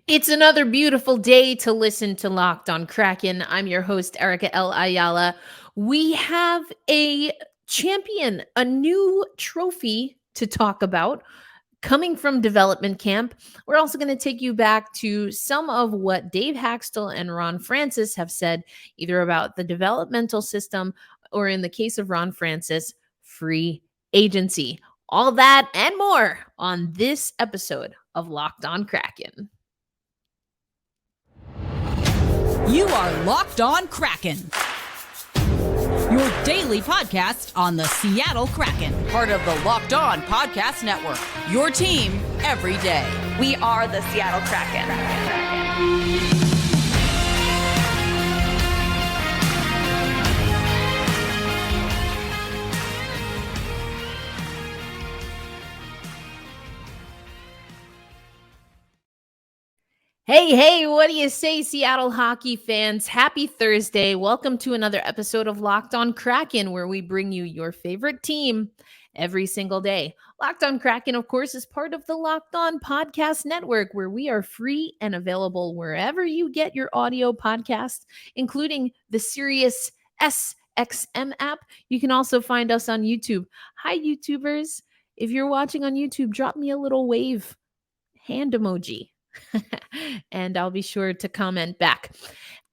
It's another beautiful day to listen to Locked on Kraken. I'm your host, Erica L. Ayala. We have a champion, a new trophy to talk about coming from development camp. We're also going to take you back to some of what Dave Haxtell and Ron Francis have said, either about the developmental system or, in the case of Ron Francis, free agency. All that and more on this episode of Locked on Kraken. You are Locked on Kraken, your daily podcast on the Seattle Kraken, part of the Locked On Podcast Network, your team every day. We are the Seattle Kraken. Hey, what do you say, Seattle hockey fans? Happy Thursday. Welcome to another episode of Locked on Kraken, where we bring you your favorite team every single day. Locked on Kraken, of course, is part of the Locked On Podcast Network, where we are free and available wherever you get your audio podcasts, including the Sirius SXM app. You can also find us on YouTube. Hi, YouTubers. If you're watching on YouTube, drop me a little wave hand emoji. And I'll be sure to comment back.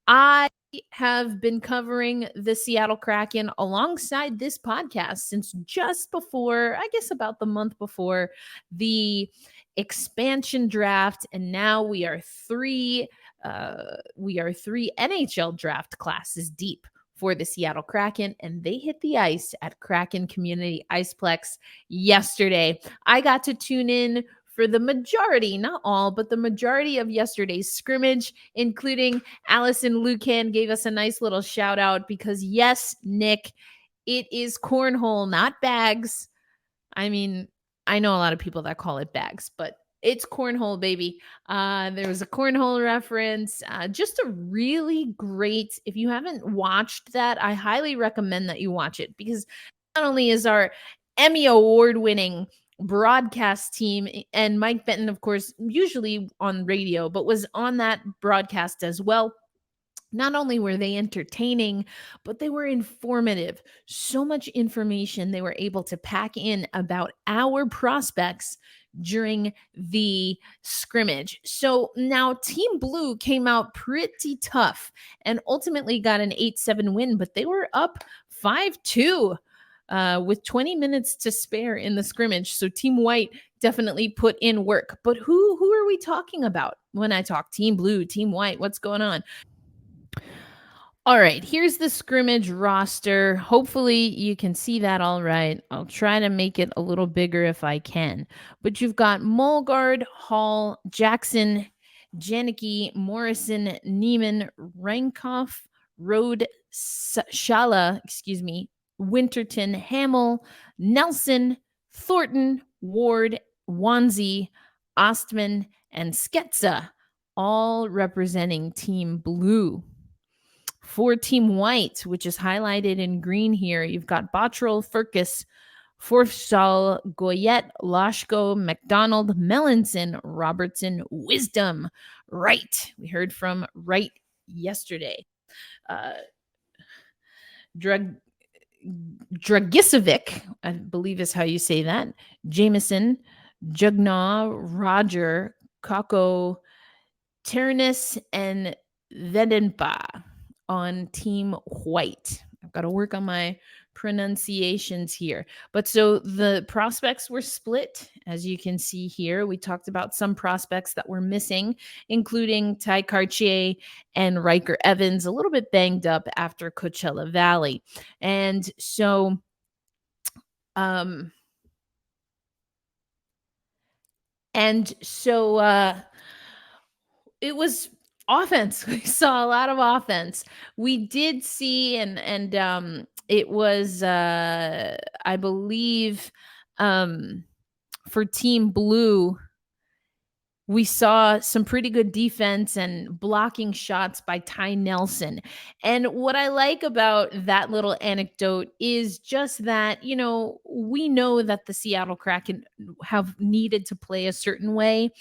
I have been covering the Seattle Kraken alongside this podcast since just before, I guess about the month before the expansion draft, and now we are three NHL draft classes deep for the Seattle Kraken, and they hit the ice at Kraken Community Iceplex yesterday. I got to tune in for the majority, not all, but the majority of yesterday's scrimmage, including Allison Lucan gave us a nice little shout out because, yes, Nick, it is cornhole, not bags. I mean, I know a lot of people that call it bags, but it's cornhole, baby. There was a cornhole reference. Just a really great, if you haven't watched that, I highly recommend that you watch it, because not only is our Emmy Award-winning broadcast team and Mike Benton, of course, usually on radio, but was on that broadcast as well. Not only were they entertaining, but they were informative. So much information they were able to pack in about our prospects during the scrimmage. So now Team Blue came out pretty tough and ultimately got an 8-7 win, but they were up 5-2. With 20 minutes to spare in the scrimmage. So Team White definitely put in work. But who are we talking about when I talk Team Blue, Team White? What's going on? All right, here's the scrimmage roster. Hopefully you can see that all right. I'll try to make it a little bigger if I can. But you've got Mulgard, Hall, Jackson, Janicki, Morrison, Neiman, Reinkoff, Rode, Shala, Winterton, Hamill, Nelson, Thornton, Ward, Wanzi, Ostman, and Sketsa, all representing Team Blue. For Team White, which is highlighted in green here, you've got Bottrell, Furcus, Forstall, Goyette, Lashko, McDonald, Melanson, Robertson, Wisdom, Wright. We heard from Wright yesterday. Dragicevic, I believe is how you say that. Jameson, Jugnaw, Roger, Kako, Ternis, and Vedenpa on Team White. I've got to work on my pronunciations here. But so the prospects were split, as you can see here. We talked about some prospects that were missing, including Ty Cartier and Riker Evans, a little bit banged up after Coachella Valley. And so it was offense. We saw a lot of offense. We did see, and it was, I believe, for Team Blue, we saw some pretty good defense and blocking shots by Ty Nelson. And what I like about that little anecdote is just that, we know that the Seattle Kraken have needed to play a certain way.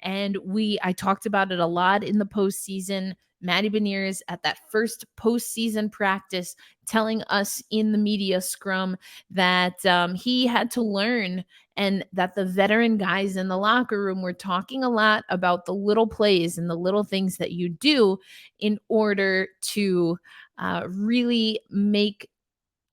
And I talked about it a lot in the postseason. Matty Beniers at that first postseason practice telling us in the media scrum that he had to learn, and that the veteran guys in the locker room were talking a lot about the little plays and the little things that you do in order to really make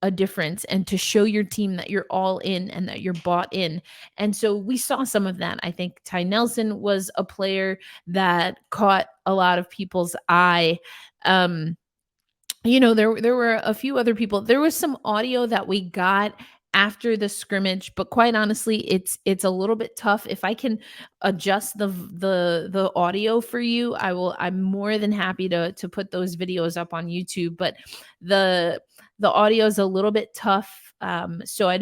a difference and to show your team that you're all in and that you're bought in. And so we saw some of that. I think Ty Nelson was a player that caught a lot of people's eye. There were a few other people. There was some audio that we got after the scrimmage, but quite honestly, it's a little bit tough. If I can adjust the audio for you, I'm more than happy to put those videos up on YouTube. But the audio is a little bit tough. So I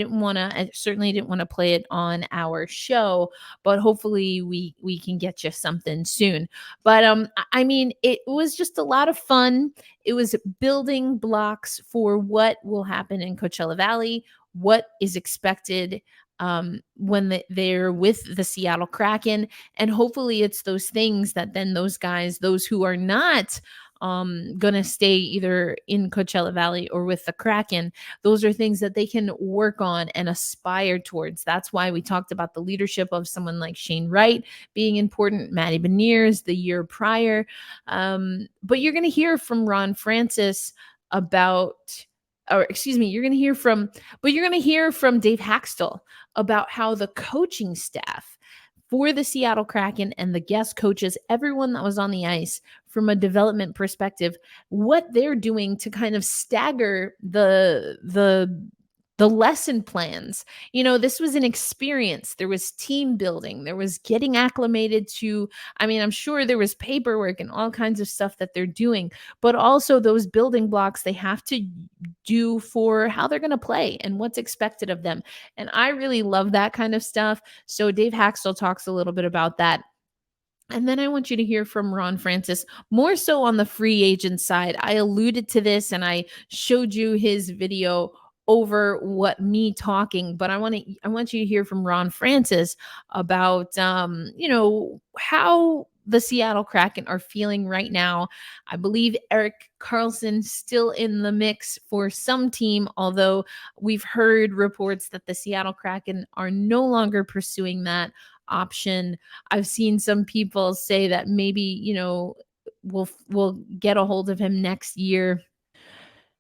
certainly didn't want to play it on our show, but hopefully we can get you something soon. But I mean, it was just a lot of fun. It was building blocks for what will happen in Coachella Valley, what is expected when they're with the Seattle Kraken. And hopefully it's those things that then those guys, those who are not going to stay either in Coachella Valley or with the Kraken, those are things that they can work on and aspire towards. That's why we talked about the leadership of someone like Shane Wright being important, Matty Beniers the year prior. But you're going to hear from Ron Francis you're going to hear from Dave Haxtell about how the coaching staff for the Seattle Kraken and the guest coaches, everyone that was on the ice from a development perspective, what they're doing to kind of stagger the lesson plans. This was an experience. There was team building. There was getting acclimated to, I'm sure there was paperwork and all kinds of stuff that they're doing, but also those building blocks they have to do for how they're going to play and what's expected of them. And I really love that kind of stuff. So Dave Haxtell talks a little bit about that. And then I want you to hear from Ron Francis, more so on the free agent side. I alluded to this and I showed you his video over what me talking, but I want you to hear from Ron Francis about how the Seattle Kraken are feeling right now. I believe Erik Karlsson still in the mix for some team, although we've heard reports that the Seattle Kraken are no longer pursuing that option. I've seen some people say that maybe, we'll get a hold of him next year.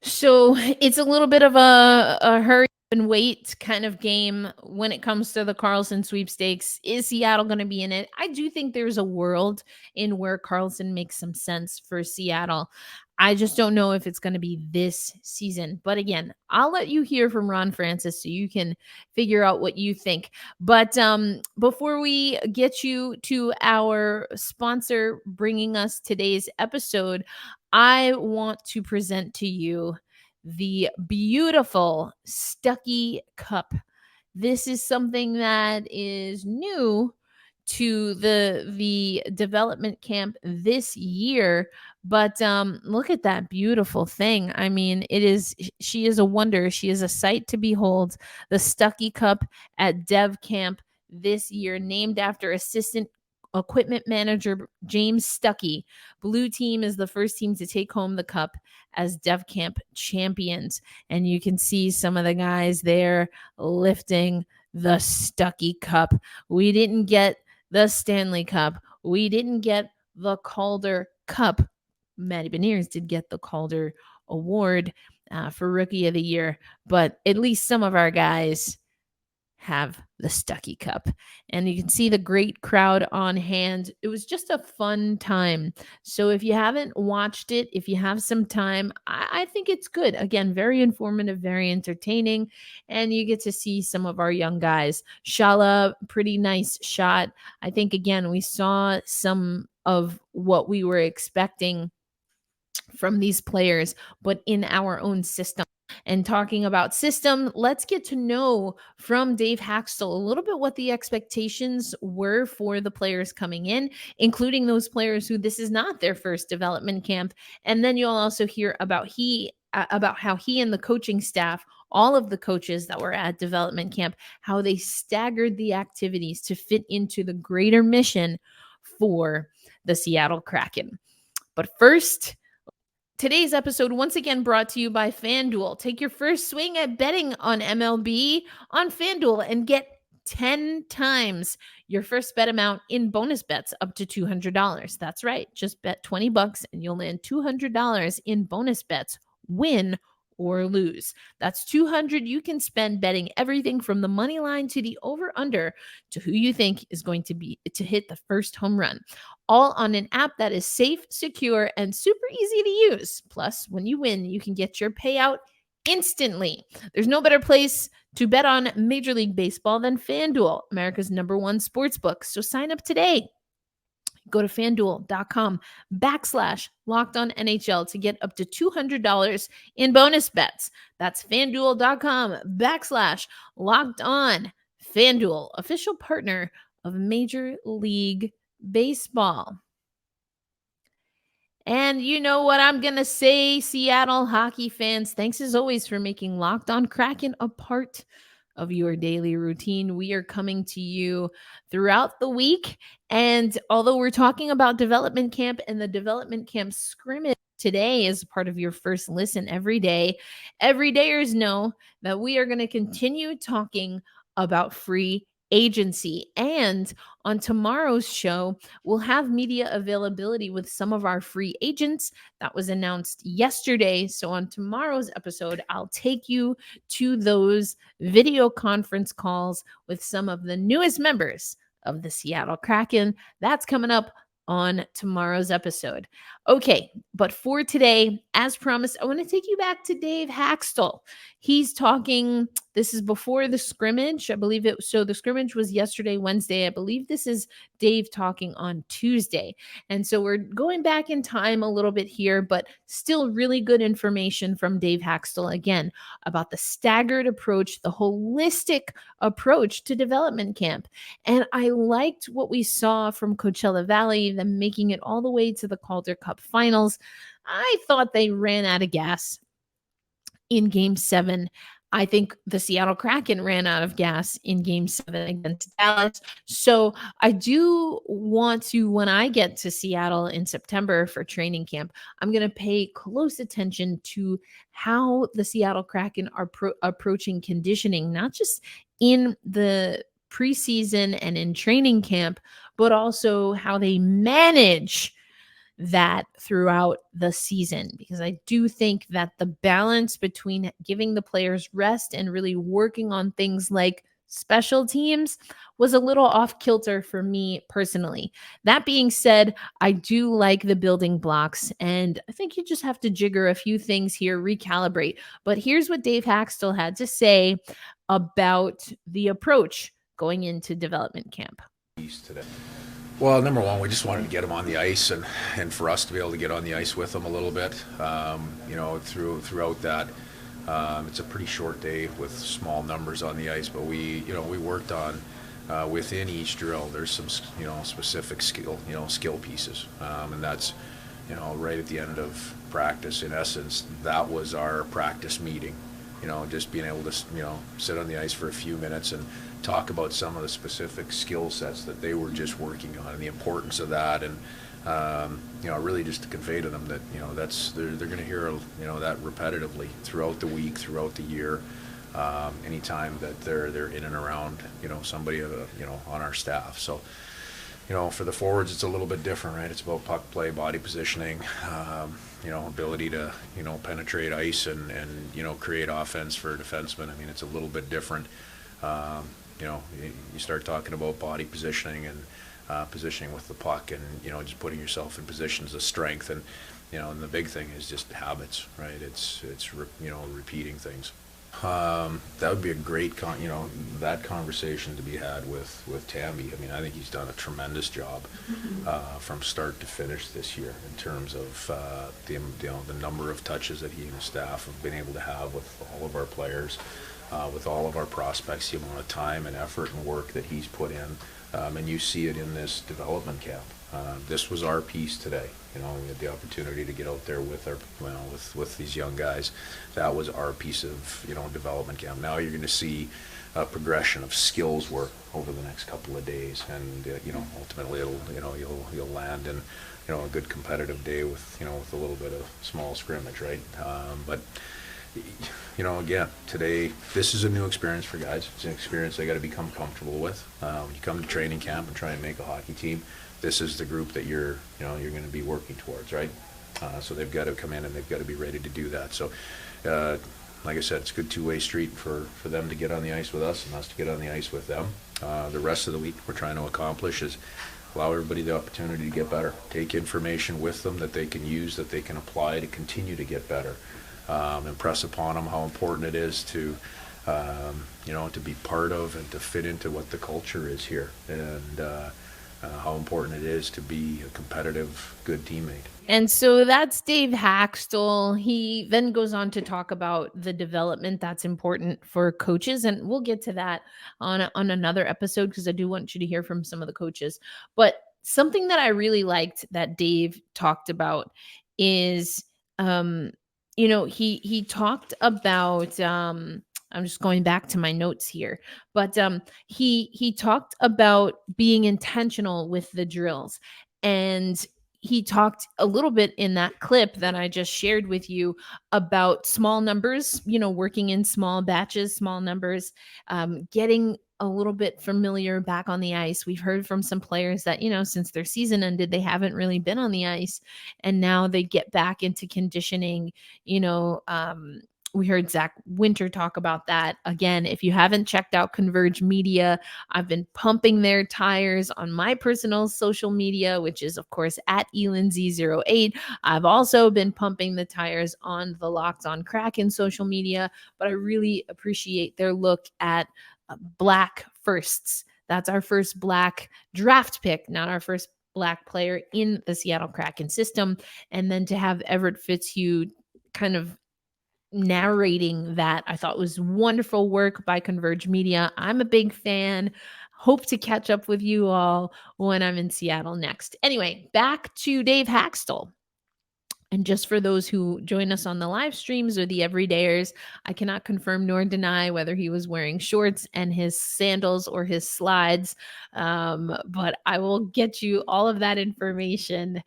So it's a little bit of a hurry and wait kind of game when it comes to the Karlsson sweepstakes. Is Seattle going to be in it? I do think there's a world in where Karlsson makes some sense for Seattle. I just don't know if it's going to be this season. But again, I'll let you hear from Ron Francis so you can figure out what you think. But before we get you to our sponsor bringing us today's episode, I want to present to you the beautiful Stucky Cup. This is something that is new to the development camp this year, but look at that beautiful thing. She is a wonder. She is a sight to behold. The Stucky Cup at Dev Camp this year, named after assistant equipment manager James Stucky. Blue team is the first team to take home the cup as Dev Camp champions, and you can see some of the guys there lifting the Stucky Cup. We didn't get the Stanley Cup. We didn't get the Calder Cup. Matty Beniers did get the Calder Award for Rookie of the Year, but at least some of our guys have the Stucky Cup. And you can see the great crowd on hand. It was just a fun time. So if you haven't watched it, if you have some time, I think it's good. Again, very informative, very entertaining. And you get to see some of our young guys. Shala, pretty nice shot. I think, again, we saw some of what we were expecting from these players, but in our own system. And talking about system, let's get to know from Dave Haxtell a little bit what the expectations were for the players coming in, including those players who this is not their first development camp. And then you'll also hear about about how he and the coaching staff, all of the coaches that were at development camp, how they staggered the activities to fit into the greater mission for the Seattle Kraken. But first, today's episode once again brought to you by FanDuel. Take your first swing at betting on MLB on FanDuel and get 10 times your first bet amount in bonus bets up to $200. That's right. Just bet $20 and you'll land $200 in bonus bets, win or lose. That's $200 you can spend betting everything from the money line to the over under to who you think is going to hit the first home run. All on an app that is safe, secure, and super easy to use. Plus, when you win, you can get your payout instantly. There's no better place to bet on Major League Baseball than FanDuel, America's #1 sportsbook. So sign up today. Go to FanDuel.com/LockedOnNHL to get up to $200 in bonus bets. That's FanDuel.com/LockedOn. FanDuel, official partner of Major League Baseball. And you know what I'm going to say, Seattle hockey fans. Thanks as always for making Locked On Kraken a part of your daily routine. We are coming to you throughout the week. And although we're talking about development camp and the development camp scrimmage today is part of your first listen every day, everydayers know that we are going to continue talking about free agency. And on tomorrow's show, we'll have media availability with some of our free agents that was announced yesterday. So on tomorrow's episode, I'll take you to those video conference calls with some of the newest members of the Seattle Kraken. That's coming up on tomorrow's episode. Okay, but for today, as promised, I want to take you back to Dave Haxtell. He's talking, this is before the scrimmage, I believe it. So the scrimmage was yesterday, Wednesday. I believe this is Dave talking on Tuesday. And so we're going back in time a little bit here, but still really good information from Dave Haxtell, again, about the staggered approach, the holistic approach to development camp. And I liked what we saw from Coachella Valley, them making it all the way to the Calder Cup finals. I thought they ran out of gas in Game 7. I think the Seattle Kraken ran out of gas in Game 7 against Dallas. So I do want to, when I get to Seattle in September for training camp, I'm going to pay close attention to how the Seattle Kraken are approaching conditioning, not just in the preseason and in training camp, but also how they manage that throughout the season, because I do think that the balance between giving the players rest and really working on things like special teams was a little off kilter for me personally. That being said, I do like the building blocks, and I think you just have to jigger a few things here, recalibrate. But here's what Dave Haxtell had to say about the approach going into development camp. Today. Well, number one, we just wanted to get him on the ice and for us to be able to get on the ice with him a little bit. Throughout that, it's a pretty short day with small numbers on the ice, but we worked on within each drill. There's some specific skill pieces, and that's right at the end of practice. In essence, that was our practice meeting. Just being able to sit on the ice for a few minutes and talk about some of the specific skill sets that they were just working on and the importance of that, and really just to convey to them that they're going to hear that repetitively throughout the week, throughout the year, anytime that they're in and around somebody on our staff. So for the forwards, it's a little bit different, right? It's about puck play, body positioning, ability to penetrate ice and create offense for defensemen. I mean, it's a little bit different. You start talking about body positioning and positioning with the puck, and just putting yourself in positions of strength, and and the big thing is just habits, right? It's repeating things. That would be a great that conversation to be had with Tammy. I mean, I think he's done a tremendous job from start to finish this year in terms of the number of touches that he and his staff have been able to have with all of our players, with all of our prospects, the amount of time and effort and work that he's put in, and you see it in this development camp. This was our piece today. We had the opportunity to get out there with our, with these young guys. That was our piece of, development camp. Now you're going to see a progression of skills work over the next couple of days, and ultimately it'll, you'll land in, a good competitive day with, with a little bit of small scrimmage, right? But again, today, this is a new experience for guys. It's an experience they got to become comfortable with. When you come to training camp and try and make a hockey team, this is the group that you're going to be working towards, right? So they've got to come in and they've got to be ready to do that. So, like I said, it's a good two-way street for them to get on the ice with us and us to get on the ice with them. The rest of the week, we're trying to accomplish is allow everybody the opportunity to get better. Take information with them that they can use, that they can apply to continue to get better. Impress upon them how important it is to, to be part of and to fit into what the culture is here, and how important it is to be a competitive, good teammate. And so that's Dave Haxtell. He then goes on to talk about the development that's important for coaches. And we'll get to that on another episode, because I do want you to hear from some of the coaches. But something that I really liked that Dave talked about is, he talked about, I'm just going back to my notes here, but he talked about being intentional with the drills, and he talked a little bit in that clip that I just shared with you about small numbers, working in small batches, small numbers, getting a little bit familiar back on the ice. We've heard from some players that, since their season ended, they haven't really been on the ice, and now they get back into conditioning. We heard Zach Winter talk about that. Again, if you haven't checked out Converge Media, I've been pumping their tires on my personal social media, which is, of course, at ElinZ08. I've also been pumping the tires on the Locked On Kraken social media, but I really appreciate their look at Black firsts. That's our first Black draft pick, not our first Black player in the Seattle Kraken system. And then to have Everett Fitzhugh kind of narrating that, I thought was wonderful work by Converge Media. I'm a big fan. Hope to catch up with you all when I'm in Seattle next. Anyway, back to Dave Haxtell. And just for those who join us on the live streams or the everydayers, I cannot confirm nor deny whether he was wearing shorts and his sandals or his slides. But I will get you all of that information.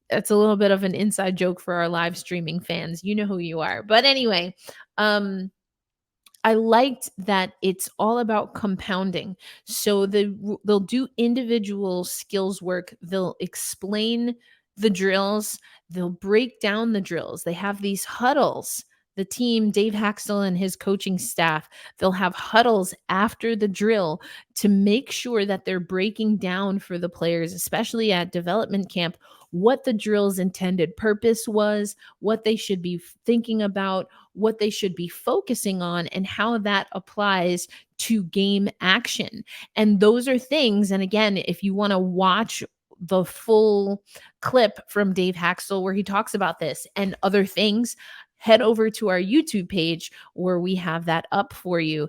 It's a little bit of an inside joke for our live streaming fans. You know who you are. But anyway, I liked that it's all about compounding. So they'll do individual skills work. They'll explain the drills. They'll break down the drills. They have these huddles. The team, Dave Haxtell and his coaching staff, they'll have huddles after the drill to make sure that they're breaking down for the players, especially at development camp, what the drill's intended purpose was, what they should be thinking about, what they should be focusing on, and how that applies to game action. And those are things, and again, if you want to watch the full clip from Dave Haxtell where he talks about this and other things, head over to our YouTube page where we have that up for you.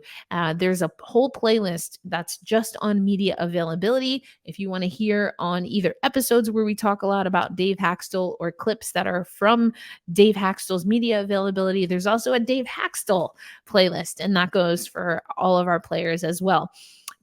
There's a whole playlist that's just on media availability. If you want to hear on either episodes where we talk a lot about Dave Haxtell or clips that are from Dave Haxtell's media availability, there's also a Dave Haxtell playlist, and that goes for all of our players as well.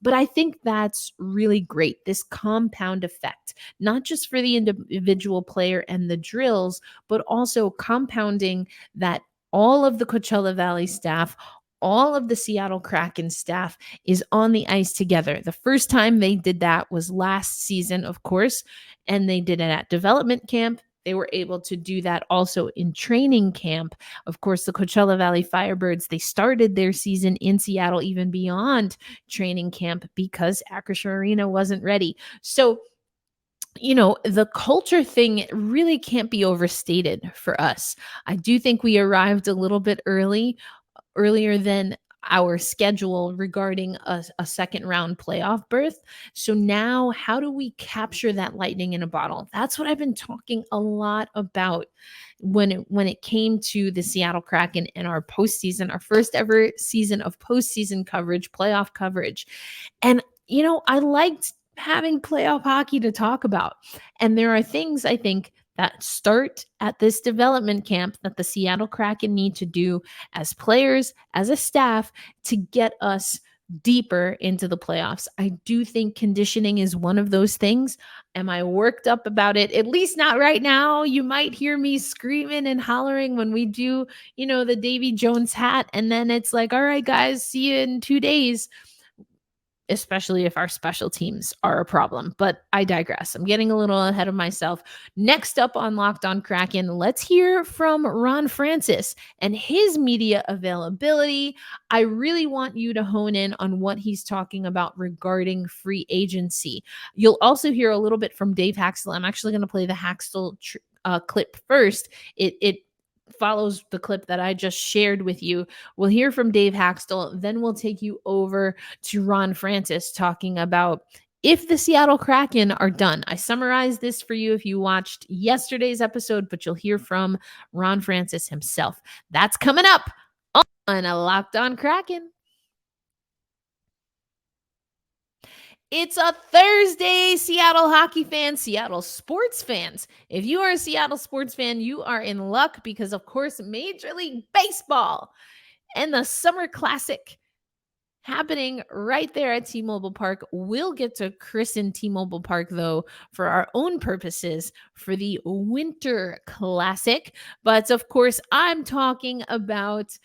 But I think that's really great, this compound effect, not just for the individual player and the drills, but also compounding that all of the Coachella Valley staff, all of the Seattle Kraken staff is on the ice together. The first time they did that was last season, of course, and they did it at development camp. They were able to do that also in training camp. Of course, the Coachella Valley Firebirds, they started their season in Seattle even beyond training camp because Acrisure Arena wasn't ready. So, the culture thing really can't be overstated for us. I do think we arrived a little bit early. earlier than our schedule regarding a second round playoff berth. So now how do we capture that lightning in a bottle? That's what I've been talking a lot about when it came to the Seattle Kraken and our postseason, our first ever season of postseason coverage, playoff coverage. And I liked having playoff hockey to talk about. And there are things I think that start at this development camp that the Seattle Kraken need to do as players, as a staff, to get us deeper into the playoffs. I do think conditioning is one of those things. Am I worked up about it? At least not right now. You might hear me screaming and hollering when we do, the Davy Jones hat. And then it's like, all right, guys, see you in 2 days. Especially if our special teams are a problem. But I digress. I'm getting a little ahead of myself. Next up on Locked On Kraken, let's hear from Ron Francis and his media availability. I really want you to hone in on what he's talking about regarding free agency. You'll also hear a little bit from Dave Haxtell. I'm actually going to play the Haxtell clip first. It follows the clip that I just shared with you. We'll hear from Dave Haxtell, then we'll take you over to Ron Francis talking about if the Seattle Kraken are done. I summarized this for you if you watched yesterday's episode, but you'll hear from Ron Francis himself. That's coming up on a Locked On Kraken. It's a Thursday, Seattle hockey fans, Seattle sports fans. If you are a Seattle sports fan, you are in luck because, of course, Major League Baseball and the Summer Classic happening right there at T-Mobile Park. We'll get to christen T-Mobile Park, though, for our own purposes for the Winter Classic. But, of course, I'm talking about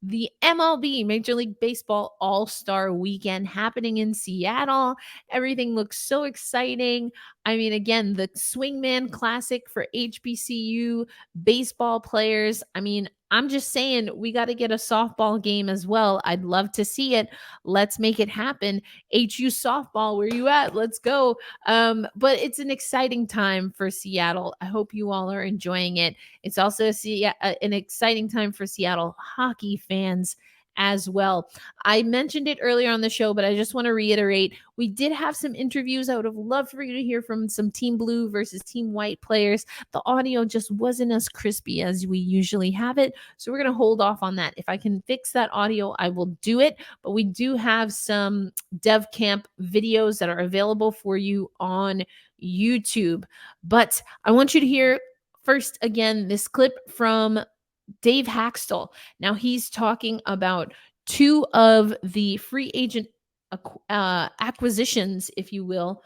the MLB, Major League Baseball All-Star Weekend happening in Seattle. Everything looks so exciting. I mean, again, the Swingman Classic for HBCU baseball players. I mean, I'm just saying we got to get a softball game as well. I'd love to see it. Let's make it happen. HU softball, where you at? Let's go. But it's an exciting time for Seattle. I hope you all are enjoying it. It's also an exciting time for Seattle hockey fans as well. I mentioned it earlier on the show, but I just want to reiterate, we did have some interviews. I would have loved for you to hear from some Team Blue versus Team White players. The audio just wasn't as crispy as we usually have it, so we're going to hold off on that. If I can fix that audio, I will do it, but we do have some dev camp videos that are available for you on YouTube. But I want you to hear first, again, this clip from Dave Haxtell. Now he's talking about two of the free agent acquisitions, if you will,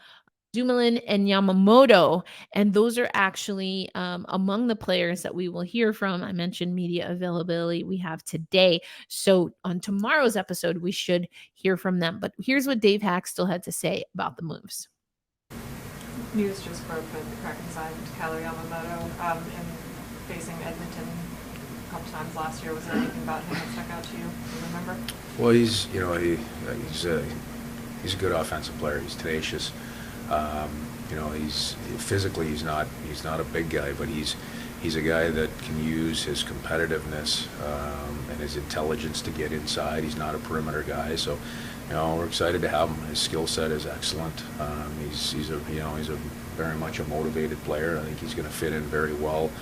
Dumoulin and Yamamoto. And those are actually among the players that we will hear from. I mentioned media availability we have today. So on tomorrow's episode, we should hear from them. But here's what Dave Haxtell had to say about the moves. News just broke that the Kraken signed Kailer Yamamoto and facing Edmonton a couple times last year. Was there anything about him that stuck out to you? Do you remember? Well, he's a good offensive player. He's tenacious. He's physically he's not a big guy, but he's a guy that can use his competitiveness and his intelligence to get inside. He's not a perimeter guy, so we're excited to have him. His skill set is excellent. He's a very much a motivated player. I think he's going to fit in very well.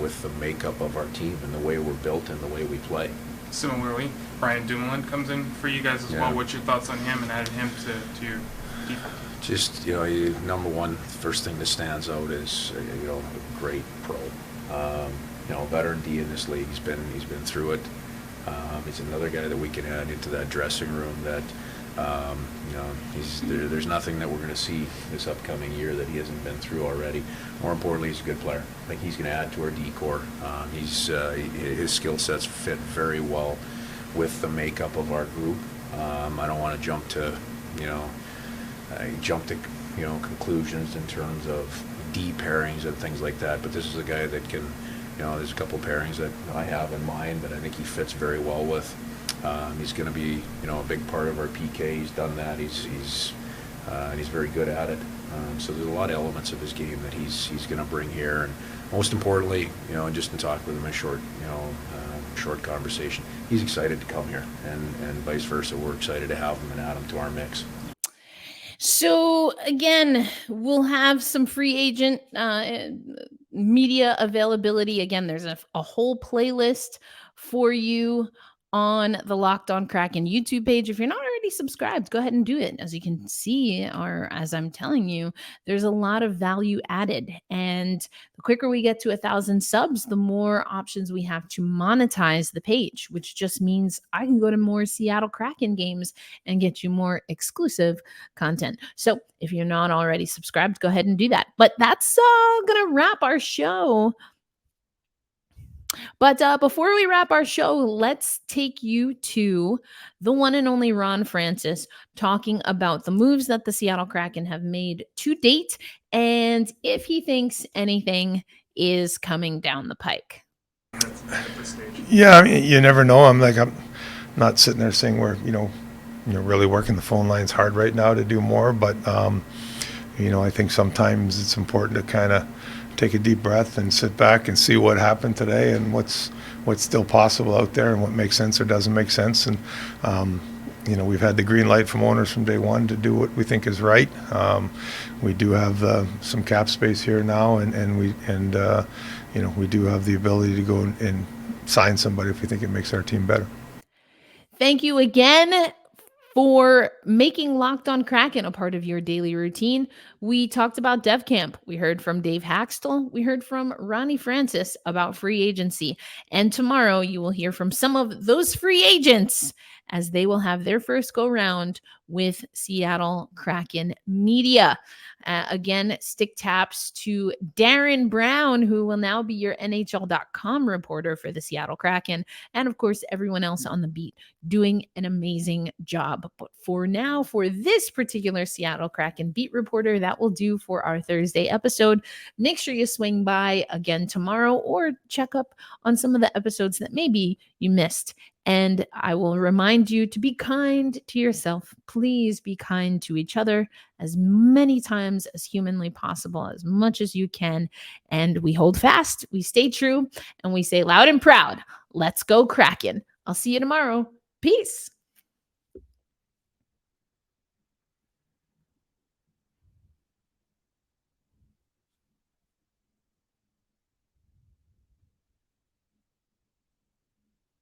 With the makeup of our team and the way we're built and the way we play. Similarly, Brian Dumoulin comes in for you guys as well. What's your thoughts on him and adding him to your defense? Just, number one, first thing that stands out is, a great pro. Veteran D in this league. He's been through it. He's another guy that we can add into that dressing room that, there's nothing that we're going to see this upcoming year that he hasn't been through already. More importantly, he's a good player. I think he's going to add to our D-core. His skill sets fit very well with the makeup of our group. I don't want to jump to conclusions in terms of D pairings and things like that, but this is a guy that can, there's a couple pairings that I have in mind that I think he fits very well with. He's going to be, a big part of our PK. He's done that. He's very good at it. So there's a lot of elements of his game that he's going to bring here. And most importantly, just in talking with him a short conversation. He's excited to come here, and vice versa. We're excited to have him and add him to our mix. So again, we'll have some free agent media availability. Again, there's a whole playlist for you on the Locked On Kraken YouTube page. If you're not already subscribed, go ahead and do it. As you can see, or as I'm telling you, there's a lot of value added. And the quicker we get to 1,000 subs, the more options we have to monetize the page, which just means I can go to more Seattle Kraken games and get you more exclusive content. So if you're not already subscribed, go ahead and do that. But that's going to wrap our show. But before we wrap our show, let's take you to the one and only Ron Francis talking about the moves that the Seattle Kraken have made to date and if he thinks anything is coming down the pike. Yeah, I mean, you never know. I'm not sitting there saying we're, really working the phone lines hard right now to do more, but, I think sometimes it's important to kind of take a deep breath and sit back and see what happened today and what's still possible out there and what makes sense or doesn't make sense. And we've had the green light from owners from day one to do what we think is right. We do have some cap space here now, and we do have the ability to go and sign somebody if we think it makes our team better. Thank you again for making Locked On Kraken a part of your daily routine. We talked about Dev Camp. We heard from Dave Haxtell. We heard from Ronnie Francis about free agency. And tomorrow you will hear from some of those free agents as they will have their first go round with Seattle Kraken media. Again, stick taps to Darren Brown, who will now be your NHL.com reporter for the Seattle Kraken. And of course, everyone else on the beat doing an amazing job. But for now, for this particular Seattle Kraken beat reporter, that will do for our Thursday episode. Make sure you swing by again tomorrow or check up on some of the episodes that maybe you missed. And I will remind you to be kind to yourself. Please be kind to each other as many times as humanly possible, as much as you can. And we hold fast, we stay true, and we say loud and proud, let's go Kraken. I'll see you tomorrow. Peace.